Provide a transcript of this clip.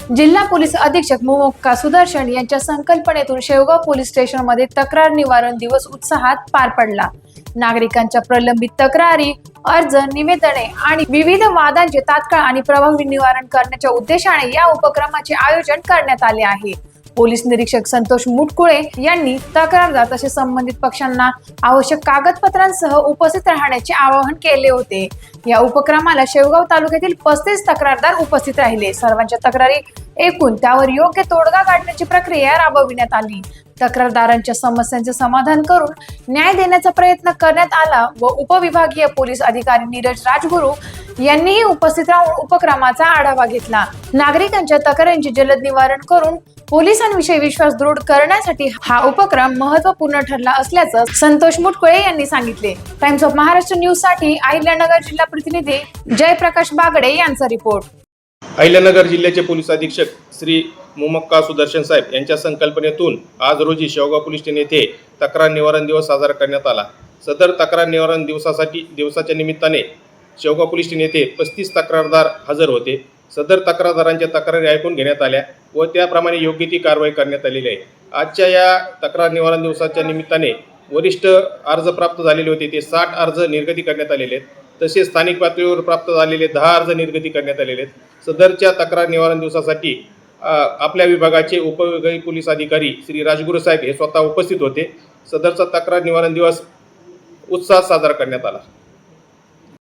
जिल्हा पोलीस अधीक्षक मुमुक्का सुदर्शन यांच्या संकल्पनेतून शेवगाव पोलीस स्टेशनमध्ये तक्रार निवारण दिवस उत्साहात पार पडला। नागरिकांच्या प्रलंबित तक्रारी, अर्ज, निवेदने आणि विविध वादांचे तात्काळ आणि प्रभावी निवारण करण्याच्या उद्देशाने या उपक्रमाचे आयोजन करण्यात आले आहे। पोलीस निरीक्षक संतोष मुटकुळे यांनी तक्रारदार तसेच संबंधित पक्षांना आवश्यक कागदपत्रांसह उपस्थित राहण्याचे आवाहन केले होते। या उपक्रमाला शेवगाव तालुक्यातील 35 तक्रारदार उपस्थित राहिले। सर्वांच्या तक्रारी ऐकून त्यावर योग्य तोडगा काढण्याची प्रक्रिया राबविण्यात आली। तक्रारदारांच्या समस्यांचे समाधान करून न्याय देण्याचा प्रयत्न करण्यात आला व उपविभागीय पोलीस अधिकारी नीरज राजगुरू यांनीही उपस्थित राहून उपक्रमाचा आढावा घेतला। नागरिकांच्या तक्रारींचे जलद निवारण करून पोलिसांविषयी विश्वास दृढ करण्यासाठी हा उपक्रम महत्त्वपूर्ण ठरला असल्याचं संतोष मुटकुळे यांनी सांगितले। टाइम्स ऑफ महाराष्ट्र न्यूज साठी अहिल्यानगर जिल्हा प्रतिनिधी जयप्रकाश बागडे यांचा रिपोर्ट। अहिल्यानगर जिल्ह्याचे पोलीस अधीक्षक श्री मुमुक्का सुदर्शन साहेब यांच्या संकल्पनेतून आज रोजी शेवगाव पोलीस स्टेशन येथे तक्रार निवारण दिवस साजरा करण्यात आला। सदर तक्रार निवारण दिवसाच्या निमित्ताने शेवगाव पोलीस स्टेशन येथे 35 तक्रारदार हजर होते। सदर तक्रारदारांच्या तक्रारी ऐकून घेण्यात आल्या व त्याप्रमाणे योग्य ती कारवाई करण्यात आलेली आहे। आजच्या या तक्रार निवारण दिवसाच्या निमित्ताने वरिष्ठ अर्ज प्राप्त झालेले होते ते 60 अर्ज निर्गती करण्यात आलेले आहेत। तसेच स्थानिक पातळीवर प्राप्त झालेले 10 अर्ज निर्गती करण्यात आलेले आहेत। सदरच्या तक्रार निवारण दिवसासाठी आपल्या विभागाचे उपविभागीय पोलीस अधिकारी श्री राजगुरू साहेब हे स्वतः उपस्थित होते। सदरचा तक्रार निवारण दिवस उत्साहात साजरा करण्यात आला।